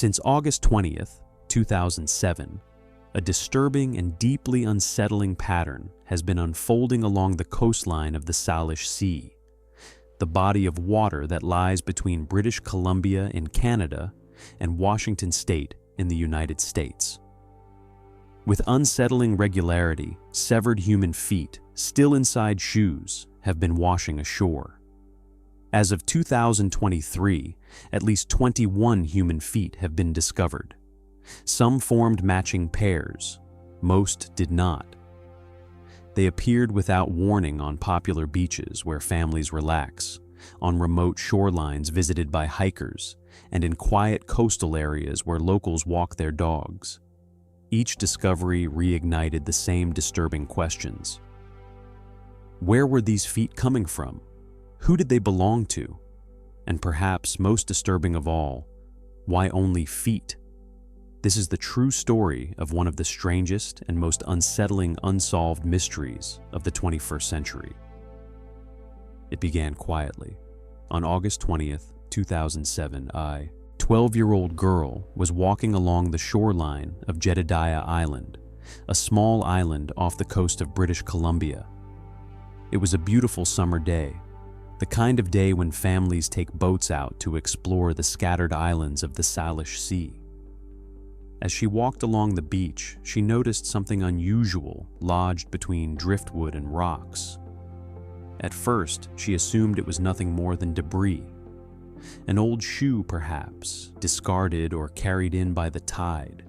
Since August 20th, 2007, a disturbing and deeply unsettling pattern has been unfolding along the coastline of the Salish Sea, the body of water that lies between British Columbia in Canada and Washington State in the United States. With unsettling regularity, severed human feet, still inside shoes, have been washing ashore. As of 2023, at least 21 human feet have been discovered. Some formed matching pairs, most did not. They appeared without warning on popular beaches where families relax, on remote shorelines visited by hikers, and in quiet coastal areas where locals walk their dogs. Each discovery reignited the same disturbing questions. Where were these feet coming from? Who did they belong to? And perhaps most disturbing of all, why only feet? This is the true story of one of the strangest and most unsettling unsolved mysteries of the 21st century. It began quietly. On August 20th, 2007, a 12-year-old girl was walking along the shoreline of Jedediah Island, a small island off the coast of British Columbia. It was a beautiful summer day, the kind of day when families take boats out to explore the scattered islands of the Salish Sea. As she walked along the beach, she noticed something unusual lodged between driftwood and rocks. At first, she assumed it was nothing more than debris. An old shoe, perhaps, discarded or carried in by the tide.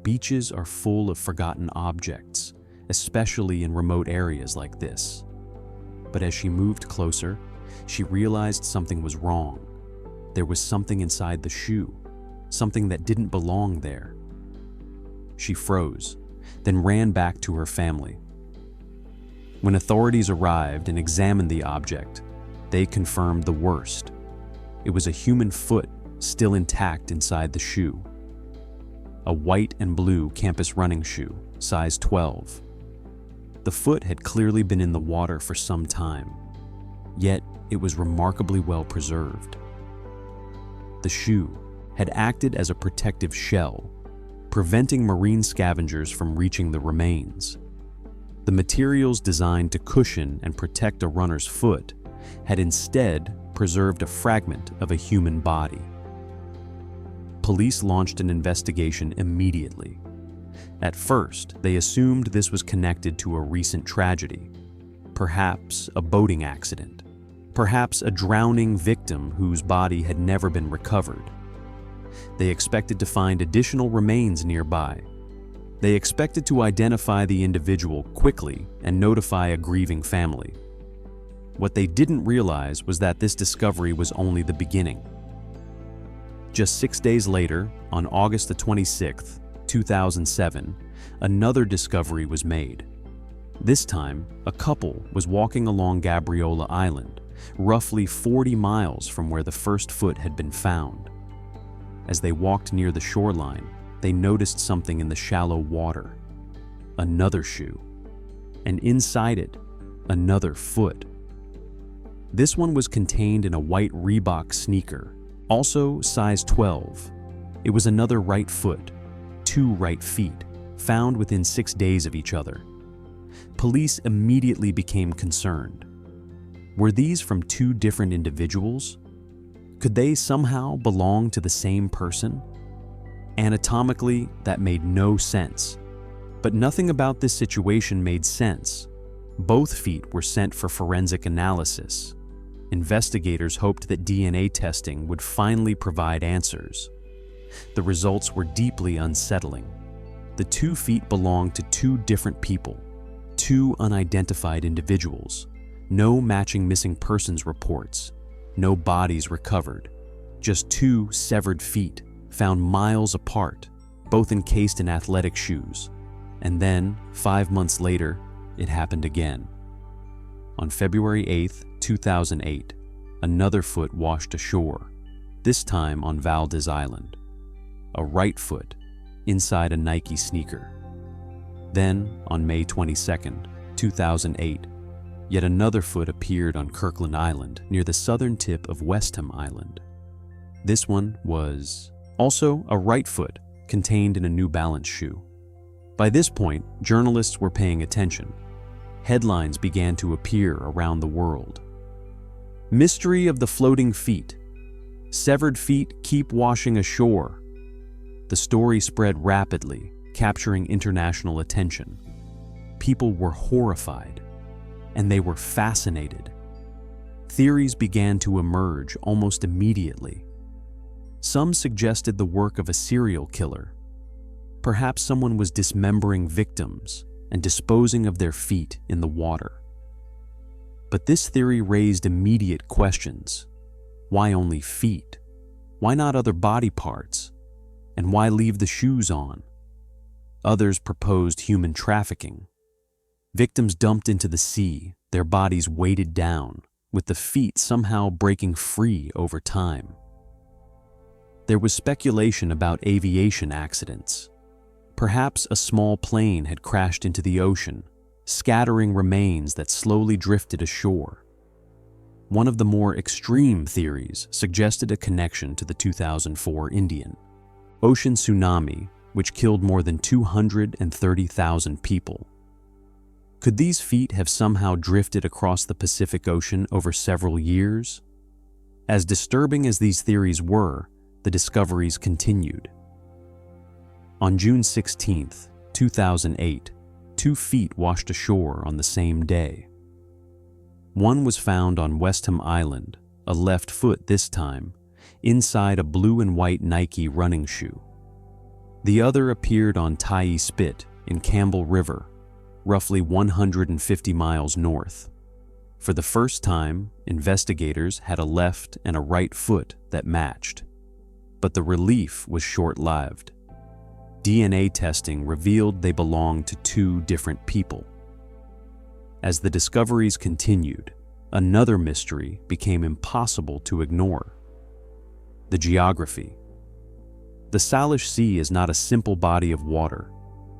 Beaches are full of forgotten objects, especially in remote areas like this. But as she moved closer, she realized something was wrong. There was something inside the shoe, something that didn't belong there. She froze, then ran back to her family. When authorities arrived and examined the object, they confirmed the worst. It was a human foot still intact inside the shoe. A white and blue campus running shoe, size 12. The foot had clearly been in the water for some time, yet it was remarkably well preserved. The shoe had acted as a protective shell, preventing marine scavengers from reaching the remains. The materials designed to cushion and protect a runner's foot had instead preserved a fragment of a human body. Police launched an investigation immediately. At first, they assumed this was connected to a recent tragedy, perhaps a boating accident, perhaps a drowning victim whose body had never been recovered. They expected to find additional remains nearby. They expected to identify the individual quickly and notify a grieving family. What they didn't realize was that this discovery was only the beginning. Just 6 days later, on August the 26th, 2007, another discovery was made. This time, a couple was walking along Gabriola Island, roughly 40 miles from where the first foot had been found. As they walked near the shoreline, they noticed something in the shallow water. Another shoe. And inside it, another foot. This one was contained in a white Reebok sneaker, also size 12. It was another right foot, 2 right feet, found within 6 days of each other. Police immediately became concerned. Were these from 2 different individuals? Could they somehow belong to the same person? Anatomically, that made no sense. But nothing about this situation made sense. Both feet were sent for forensic analysis. Investigators hoped that DNA testing would finally provide answers. The results were deeply unsettling. The 2 feet belonged to 2 different people, 2 unidentified individuals, no matching missing persons reports, no bodies recovered, just 2 severed feet found miles apart, both encased in athletic shoes. And then, 5 months later, it happened again. On February 8th, 2008, another foot washed ashore, this time on Valdez Island. A right foot, inside a Nike sneaker. Then, on May 22nd, 2008, yet another foot appeared on Kirkland Island near the southern tip of Westham Island. This one was Also, a right foot contained in a New Balance shoe. By this point, journalists were paying attention. Headlines began to appear around the world. Mystery of the floating feet. Severed feet keep washing ashore. The story spread rapidly, capturing international attention. People were horrified, and they were fascinated. Theories began to emerge almost immediately. Some suggested the work of a serial killer. Perhaps someone was dismembering victims and disposing of their feet in the water. But this theory raised immediate questions. Why only feet? Why not other body parts? And why leave the shoes on? Others proposed human trafficking. Victims dumped into the sea, their bodies weighted down, with the feet somehow breaking free over time. There was speculation about aviation accidents. Perhaps a small plane had crashed into the ocean, scattering remains that slowly drifted ashore. One of the more extreme theories suggested a connection to the 2004 Indian Ocean tsunami, which killed more than 230,000 people. Could these feet have somehow drifted across the Pacific Ocean over several years? As disturbing as these theories were, the discoveries continued. On June 16, 2008, 2 feet washed ashore on the same day. One was found on Westham Island, a left foot this time, inside a blue and white Nike running shoe. The other appeared on Tyee Spit in Campbell River, roughly 150 miles north. For the first time, investigators had a left and a right foot that matched. But the relief was short-lived. DNA testing revealed they belonged to 2 different people. As the discoveries continued, another mystery became impossible to ignore. The geography. The Salish Sea is not a simple body of water.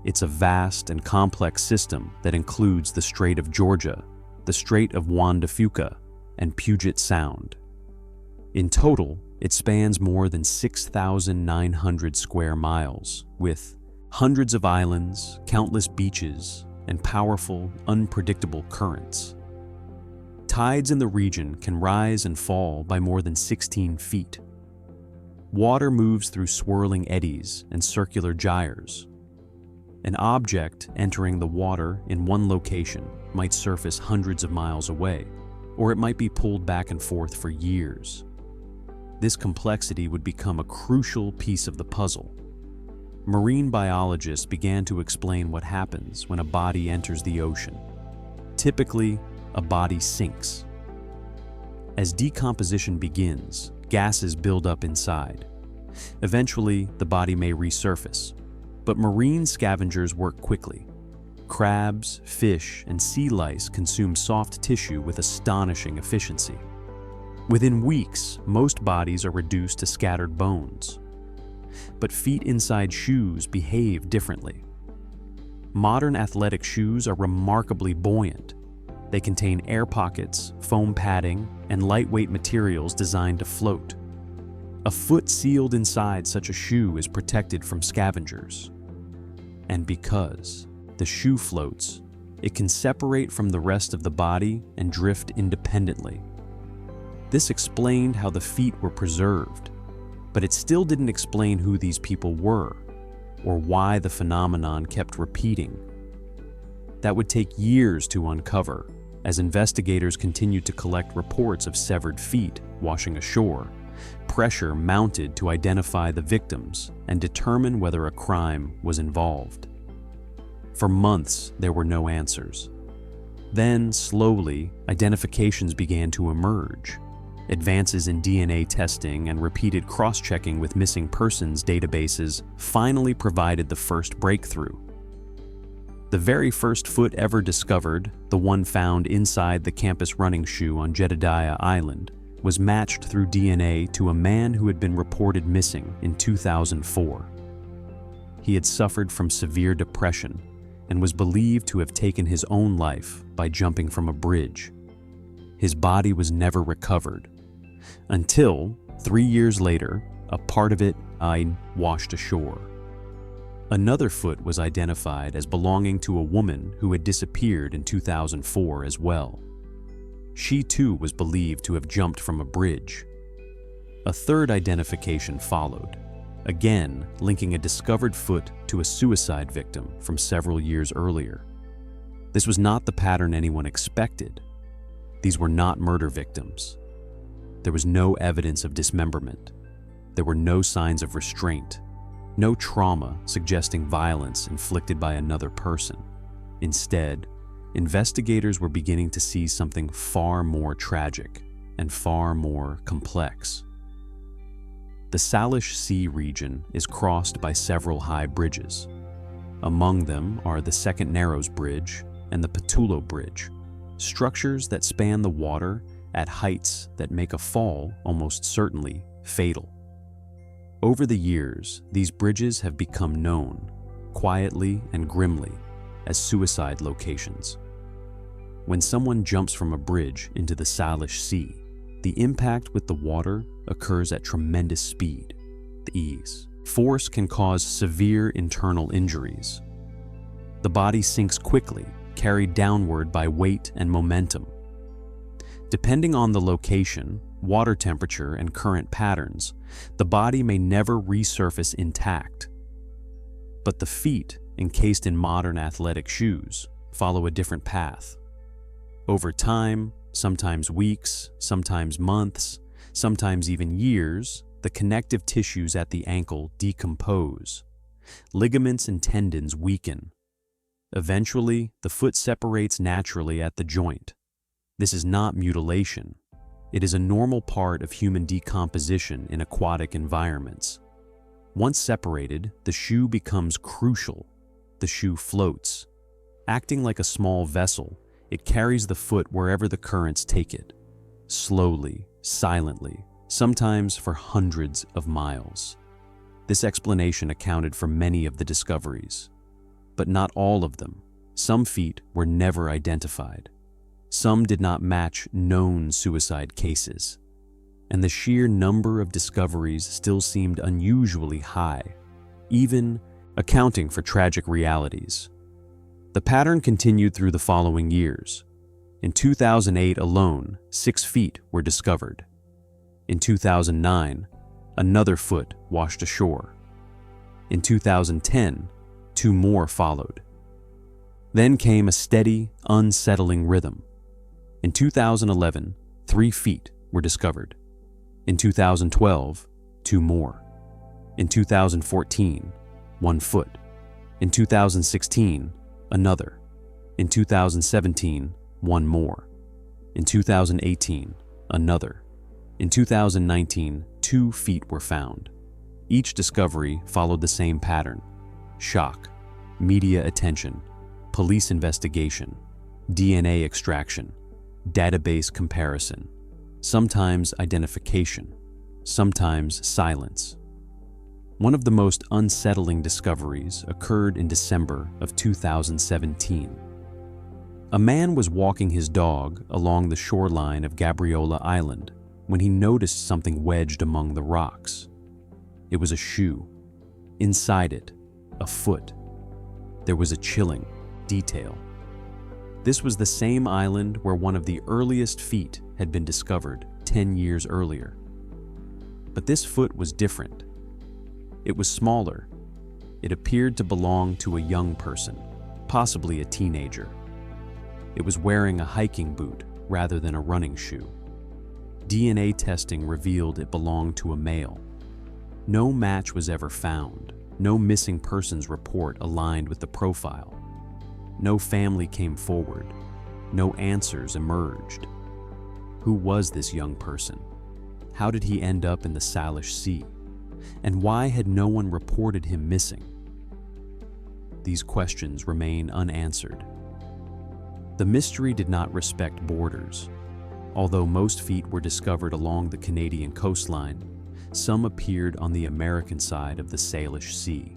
It's a vast and complex system that includes the Strait of Georgia, the Strait of Juan de Fuca, and Puget Sound. In total, it spans more than 6,900 square miles, with hundreds of islands, countless beaches, and powerful, unpredictable currents. Tides in the region can rise and fall by more than 16 feet. Water moves through swirling eddies and circular gyres. An object entering the water in one location might surface hundreds of miles away, or it might be pulled back and forth for years. This complexity would become a crucial piece of the puzzle. Marine biologists began to explain what happens when a body enters the ocean. Typically, a body sinks. As decomposition begins, gases build up inside. Eventually, the body may resurface, but marine scavengers work quickly. Crabs, fish, and sea lice consume soft tissue with astonishing efficiency. Within weeks, most bodies are reduced to scattered bones. But feet inside shoes behave differently. Modern athletic shoes are remarkably buoyant. They contain air pockets, foam padding, and lightweight materials designed to float. A foot sealed inside such a shoe is protected from scavengers. And because the shoe floats, it can separate from the rest of the body and drift independently. This explained how the feet were preserved, but it still didn't explain who these people were, or why the phenomenon kept repeating. That would take years to uncover, as investigators continued to collect reports of severed feet washing ashore. Pressure mounted to identify the victims and determine whether a crime was involved. For months, there were no answers. Then, slowly, identifications began to emerge. Advances in DNA testing and repeated cross-checking with missing persons databases finally provided the first breakthrough. The very first foot ever discovered, the one found inside the campus running shoe on Jedediah Island, was matched through DNA to a man who had been reported missing in 2004. He had suffered from severe depression and was believed to have taken his own life by jumping from a bridge. His body was never recovered, until, 3 years later, a part of it I washed ashore. Another foot was identified as belonging to a woman who had disappeared in 2004 as well. She too was believed to have jumped from a bridge. A third identification followed, again linking a discovered foot to a suicide victim from several years earlier. This was not the pattern anyone expected. These were not murder victims. There was no evidence of dismemberment. There were no signs of restraint, no trauma suggesting violence inflicted by another person. Instead, investigators were beginning to see something far more tragic and far more complex. The Salish Sea region is crossed by several high bridges. Among them are the Second Narrows Bridge and the Patullo Bridge, structures that span the water at heights that make a fall almost certainly fatal. Over the years, these bridges have become known, quietly and grimly, as suicide locations. When someone jumps from a bridge into the Salish Sea, the impact with the water occurs at tremendous speed, ease. Force can cause severe internal injuries. The body sinks quickly, carried downward by weight and momentum. Depending on the location, water temperature, and current patterns, the body may never resurface intact. But the feet, encased in modern athletic shoes, follow a different path. Over time, sometimes weeks, sometimes months, sometimes even years, the connective tissues at the ankle decompose. Ligaments and tendons weaken. Eventually, the foot separates naturally at the joint. This is not mutilation. It is a normal part of human decomposition in aquatic environments. Once separated, the shoe becomes crucial. The shoe floats. Acting like a small vessel, it carries the foot wherever the currents take it. Slowly, silently, sometimes for hundreds of miles. This explanation accounted for many of the discoveries. But not all of them. Some feet were never identified. Some did not match known suicide cases. And the sheer number of discoveries still seemed unusually high, even accounting for tragic realities. The pattern continued through the following years. In 2008 alone, 6 feet were discovered. In 2009, another foot washed ashore. In 2010, 2 more followed. Then came a steady, unsettling rhythm. In 2011, 3 feet were discovered. In 2012, 2 more. In 2014, 1 foot. In 2016, another. In 2017, 1 more. In 2018, another. In 2019, 2 feet were found. Each discovery followed the same pattern: shock, media attention, police investigation, DNA extraction, database comparison, sometimes identification, sometimes silence. One of the most unsettling discoveries occurred in December of 2017. A man was walking his dog along the shoreline of Gabriola Island when he noticed something wedged among the rocks. It was a shoe. Inside it, a foot. There was a chilling detail. This was the same island where one of the earliest feet had been discovered 10 years earlier. But this foot was different. It was smaller. It appeared to belong to a young person, possibly a teenager. It was wearing a hiking boot rather than a running shoe. DNA testing revealed it belonged to a male. No match was ever found. No missing persons report aligned with the profile. No family came forward. No answers emerged. Who was this young person? How did he end up in the Salish Sea? And why had no one reported him missing? These questions remain unanswered. The mystery did not respect borders. Although most feet were discovered along the Canadian coastline, some appeared on the American side of the Salish Sea.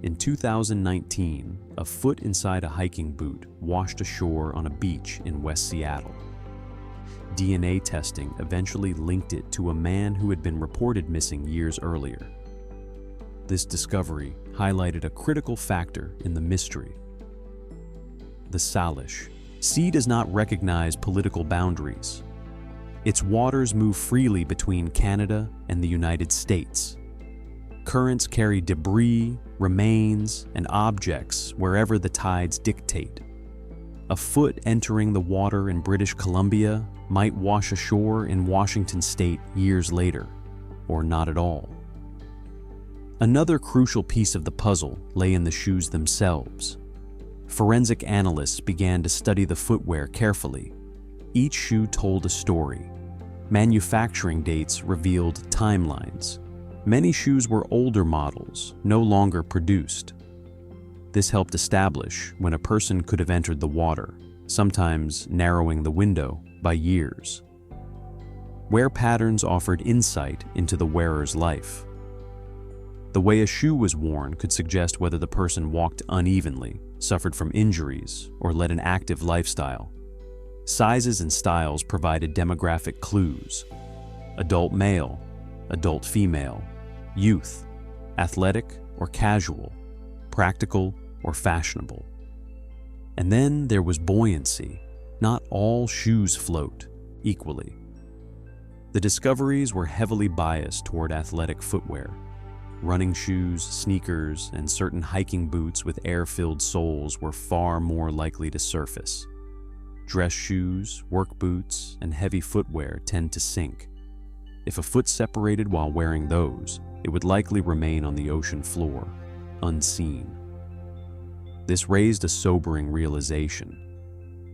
In 2019, a foot inside a hiking boot washed ashore on a beach in West Seattle. DNA testing eventually linked it to a man who had been reported missing years earlier. This discovery highlighted a critical factor in the mystery. The Salish Sea does not recognize political boundaries. Its waters move freely between Canada and the United States. Currents carry debris, remains, and objects wherever the tides dictate. A foot entering the water in British Columbia might wash ashore in Washington state years later, or not at all. Another crucial piece of the puzzle lay in the shoes themselves. Forensic analysts began to study the footwear carefully. Each shoe told a story. Manufacturing dates revealed timelines. Many shoes were older models, no longer produced. This helped establish when a person could have entered the water, sometimes narrowing the window by years. Wear patterns offered insight into the wearer's life. The way a shoe was worn could suggest whether the person walked unevenly, suffered from injuries, or led an active lifestyle. Sizes and styles provided demographic clues: adult male, adult female, youth, athletic or casual, practical or fashionable. And then there was buoyancy. Not all shoes float equally. The discoveries were heavily biased toward athletic footwear. Running shoes, sneakers, and certain hiking boots with air-filled soles were far more likely to surface. Dress shoes, work boots, and heavy footwear tend to sink. If a foot separated while wearing those, it would likely remain on the ocean floor, unseen. This raised a sobering realization.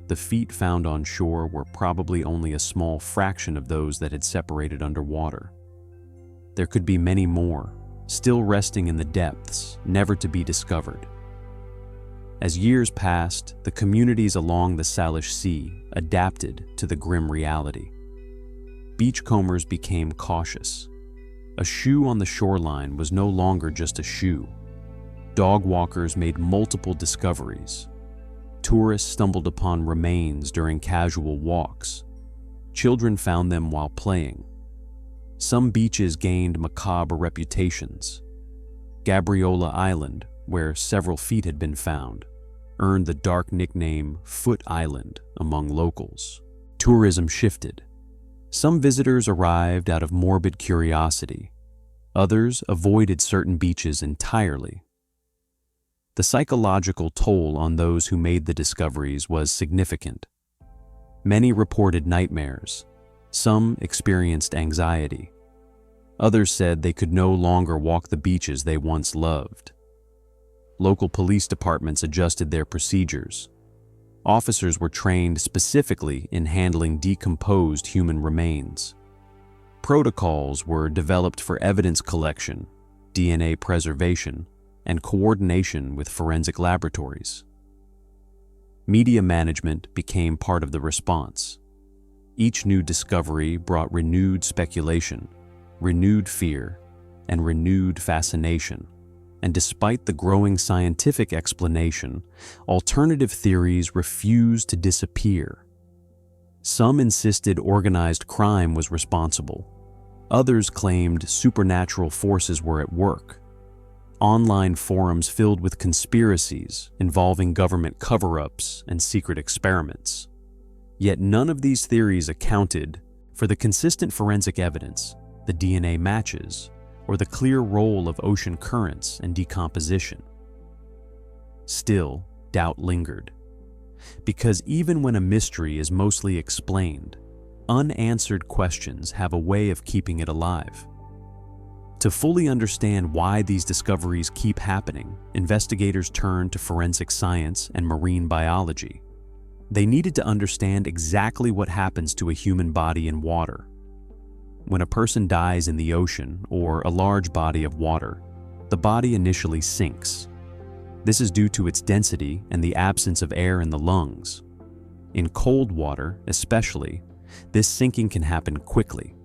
The feet found on shore were probably only a small fraction of those that had separated underwater. There could be many more, still resting in the depths, never to be discovered. As years passed, the communities along the Salish Sea adapted to the grim reality. Beachcombers became cautious. A shoe on the shoreline was no longer just a shoe. Dog walkers made multiple discoveries. Tourists stumbled upon remains during casual walks. Children found them while playing. Some beaches gained macabre reputations. Gabriola Island, where several feet had been found, earned the dark nickname Foot Island among locals. Tourism shifted. Some visitors arrived out of morbid curiosity. Others avoided certain beaches entirely. The psychological toll on those who made the discoveries was significant. Many reported nightmares. Some experienced anxiety. Others said they could no longer walk the beaches they once loved. Local police departments adjusted their procedures. Officers were trained specifically in handling decomposed human remains. Protocols were developed for evidence collection, DNA preservation, and coordination with forensic laboratories. Media management became part of the response. Each new discovery brought renewed speculation, renewed fear, and renewed fascination. And despite the growing scientific explanation, alternative theories refused to disappear. Some insisted organized crime was responsible. Others claimed supernatural forces were at work. Online forums filled with conspiracies involving government cover-ups and secret experiments. Yet none of these theories accounted for the consistent forensic evidence, the DNA matches, or the clear role of ocean currents and decomposition. Still, doubt lingered. Because even when a mystery is mostly explained, unanswered questions have a way of keeping it alive. To fully understand why these discoveries keep happening, investigators turned to forensic science and marine biology. They needed to understand exactly what happens to a human body in water. When a person dies in the ocean or a large body of water, the body initially sinks. This is due to its density and the absence of air in the lungs. In cold water, especially, this sinking can happen quickly.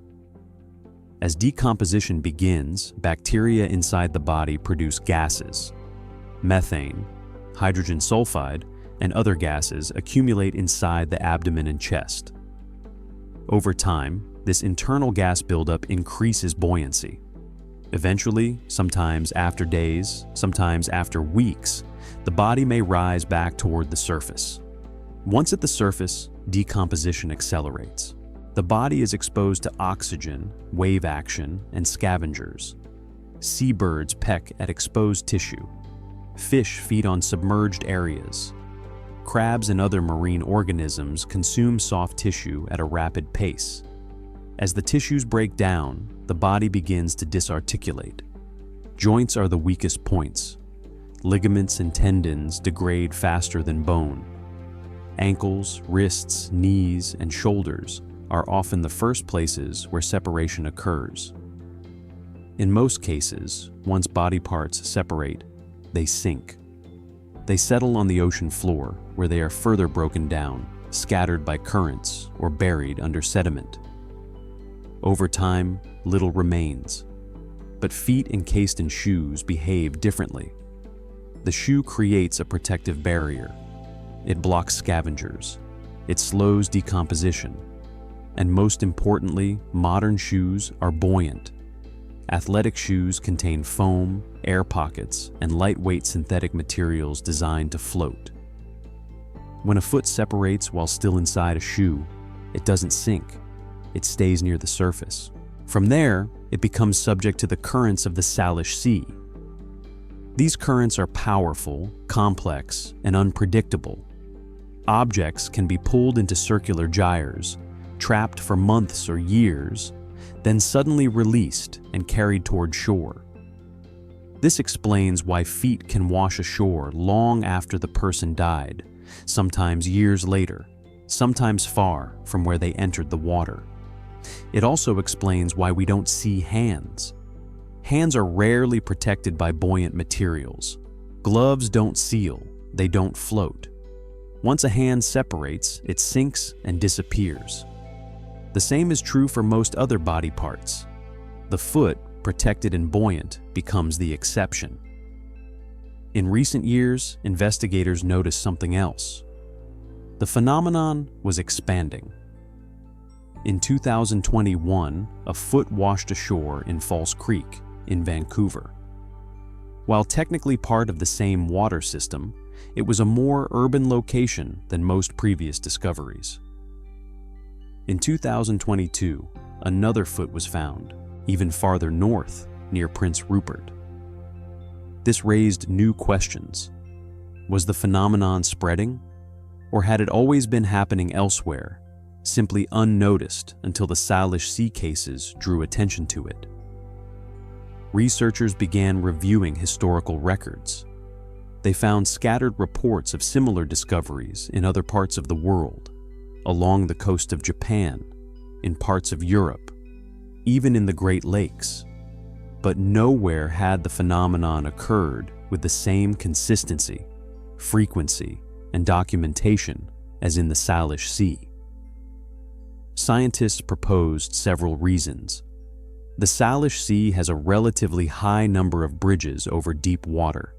As decomposition begins, bacteria inside the body produce gases. Methane, hydrogen sulfide, and other gases accumulate inside the abdomen and chest. Over time, this internal gas buildup increases buoyancy. Eventually, sometimes after days, sometimes after weeks, the body may rise back toward the surface. Once at the surface, decomposition accelerates. The body is exposed to oxygen, wave action, and scavengers. Seabirds peck at exposed tissue. Fish feed on submerged areas. Crabs and other marine organisms consume soft tissue at a rapid pace. As the tissues break down, the body begins to disarticulate. Joints are the weakest points. Ligaments and tendons degrade faster than bone. Ankles, wrists, knees, and shoulders are often the first places where separation occurs. In most cases, once body parts separate, they sink. They settle on the ocean floor, where they are further broken down, scattered by currents, or buried under sediment. Over time, little remains. But feet encased in shoes behave differently. The shoe creates a protective barrier. It blocks scavengers. It slows decomposition. And most importantly, modern shoes are buoyant. Athletic shoes contain foam, air pockets, and lightweight synthetic materials designed to float. When a foot separates while still inside a shoe, it doesn't sink. It stays near the surface. From there, it becomes subject to the currents of the Salish Sea. These currents are powerful, complex, and unpredictable. Objects can be pulled into circular gyres, trapped for months or years, then suddenly released and carried toward shore. This explains why feet can wash ashore long after the person died, sometimes years later, sometimes far from where they entered the water. It also explains why we don't see hands. Hands are rarely protected by buoyant materials. Gloves don't seal, they don't float. Once a hand separates, it sinks and disappears. The same is true for most other body parts. The foot, protected and buoyant, becomes the exception. In recent years, investigators noticed something else. The phenomenon was expanding. In 2021, a foot washed ashore in False Creek, in Vancouver. While technically part of the same water system, it was a more urban location than most previous discoveries. In 2022, another foot was found, even farther north, near Prince Rupert. This raised new questions. Was the phenomenon spreading? Or had it always been happening elsewhere, simply unnoticed until the Salish Sea cases drew attention to it? Researchers began reviewing historical records. They found scattered reports of similar discoveries in other parts of the world, along the coast of Japan, in parts of Europe, even in the Great Lakes. But nowhere had the phenomenon occurred with the same consistency, frequency, and documentation as in the Salish Sea. Scientists proposed several reasons. The Salish Sea has a relatively high number of bridges over deep water.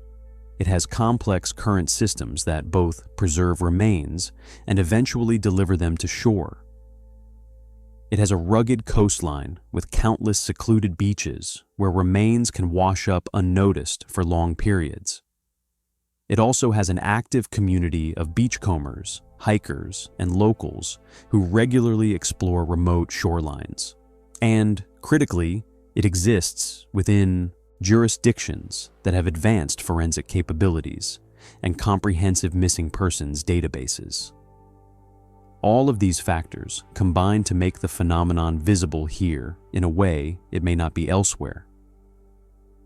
It has complex current systems that both preserve remains and eventually deliver them to shore. It has a rugged coastline with countless secluded beaches where remains can wash up unnoticed for long periods. It also has an active community of beachcombers, hikers, and locals who regularly explore remote shorelines. And, critically, it exists within jurisdictions that have advanced forensic capabilities and comprehensive missing persons databases. All of these factors combine to make the phenomenon visible here in a way it may not be elsewhere.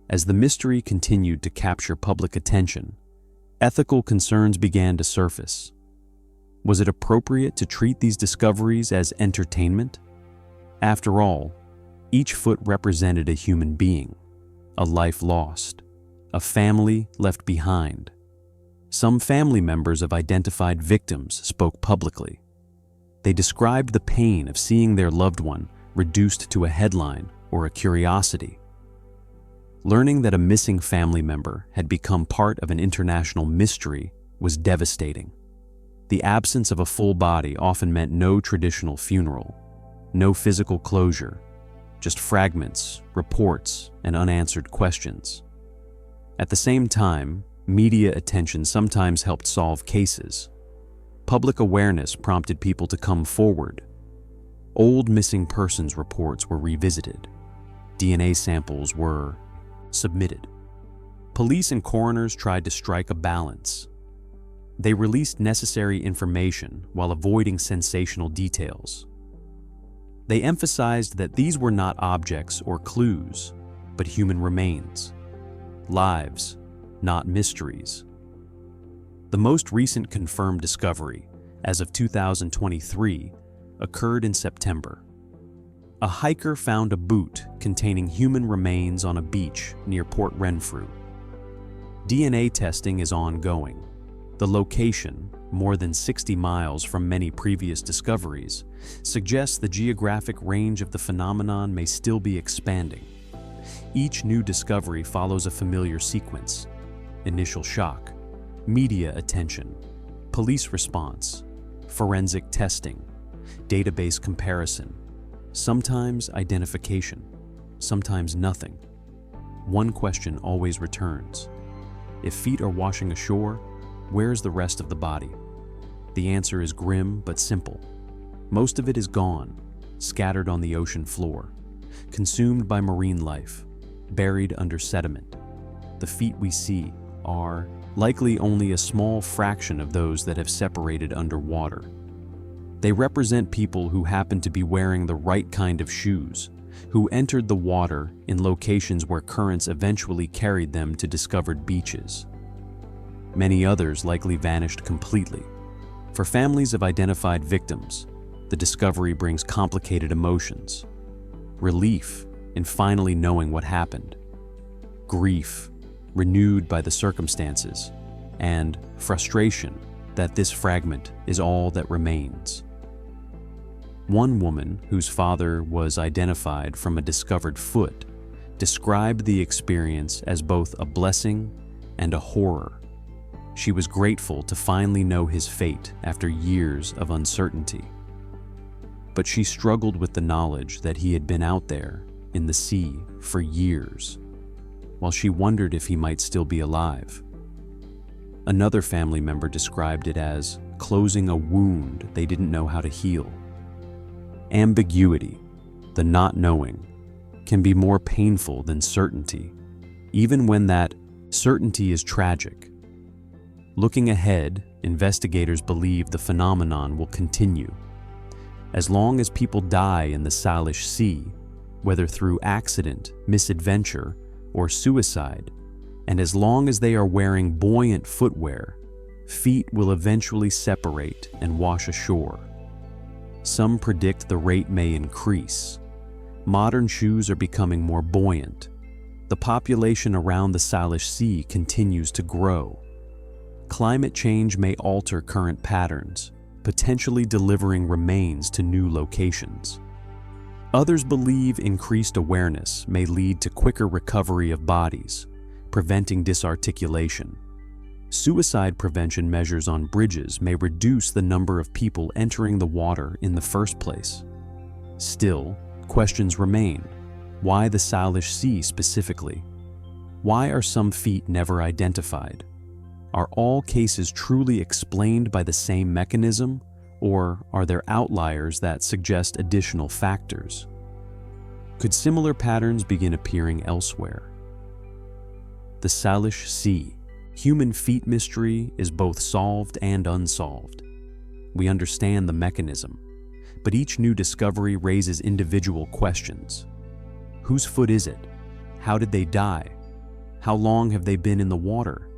As the mystery continued to capture public attention, ethical concerns began to surface. Was it appropriate to treat these discoveries as entertainment? After all, each foot represented a human being, a life lost, a family left behind. Some family members of identified victims spoke publicly. They described the pain of seeing their loved one reduced to a headline or a curiosity. Learning that a missing family member had become part of an international mystery was devastating. The absence of a full body often meant no traditional funeral. No physical closure, just fragments, reports, and unanswered questions. At the same time, media attention sometimes helped solve cases. Public awareness prompted people to come forward. Old missing persons reports were revisited. DNA samples were submitted. Police and coroners tried to strike a balance. They released necessary information while avoiding sensational details. They emphasized that these were not objects or clues, but human remains, lives, not mysteries. The most recent confirmed discovery, as of 2023, occurred in September. A hiker found a boot containing human remains on a beach near Port Renfrew. DNA testing is ongoing. The location, more than 60 miles from many previous discoveries, suggests the geographic range of the phenomenon may still be expanding. Each new discovery follows a familiar sequence: initial shock, media attention, police response, forensic testing, database comparison, sometimes identification, sometimes nothing. One question always returns: if feet are washing ashore, where's the rest of the body? The answer is grim but simple. Most of it is gone, scattered on the ocean floor, consumed by marine life, buried under sediment. The feet we see are likely only a small fraction of those that have separated underwater. They represent people who happen to be wearing the right kind of shoes, who entered the water in locations where currents eventually carried them to discovered beaches. Many others likely vanished completely. For families of identified victims, the discovery brings complicated emotions: relief in finally knowing what happened, grief renewed by the circumstances, and frustration that this fragment is all that remains. One woman, whose father was identified from a discovered foot, described the experience as both a blessing and a horror. She was grateful to finally know his fate after years of uncertainty. But she struggled with the knowledge that he had been out there in the sea for years, while she wondered if he might still be alive. Another family member described it as closing a wound they didn't know how to heal. Ambiguity, the not knowing, can be more painful than certainty, even when that certainty is tragic. Looking ahead, investigators believe the phenomenon will continue. As long as people die in the Salish Sea, whether through accident, misadventure, or suicide, and as long as they are wearing buoyant footwear, feet will eventually separate and wash ashore. Some predict the rate may increase. Modern shoes are becoming more buoyant. The population around the Salish Sea continues to grow. Climate change may alter current patterns, potentially delivering remains to new locations. Others believe increased awareness may lead to quicker recovery of bodies, preventing disarticulation. Suicide prevention measures on bridges may reduce the number of people entering the water in the first place. Still, questions remain. Why the Salish Sea specifically? Why are some feet never identified? Are all cases truly explained by the same mechanism, or are there outliers that suggest additional factors? Could similar patterns begin appearing elsewhere? The Salish Sea. Human feet mystery is both solved and unsolved. We understand the mechanism, but each new discovery raises individual questions. Whose foot is it? How did they die? How long have they been in the water?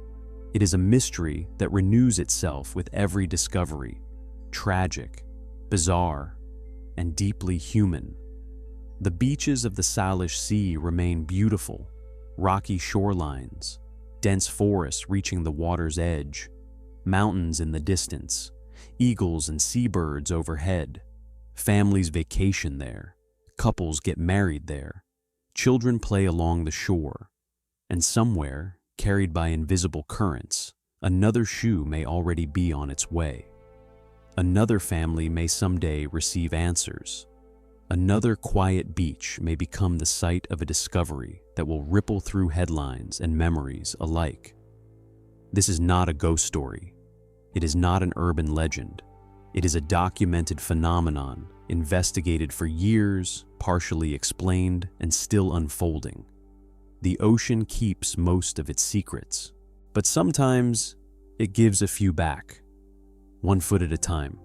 It is a mystery that renews itself with every discovery, tragic, bizarre, and deeply human. The beaches of the Salish Sea remain beautiful, rocky shorelines, dense forests reaching the water's edge, mountains in the distance, eagles and seabirds overhead. Families vacation there, couples get married there, children play along the shore, and somewhere, carried by invisible currents, another shoe may already be on its way. Another family may someday receive answers. Another quiet beach may become the site of a discovery that will ripple through headlines and memories alike. This is not a ghost story. It is not an urban legend. It is a documented phenomenon, investigated for years, partially explained, and still unfolding. The ocean keeps most of its secrets, but sometimes it gives a few back, one foot at a time.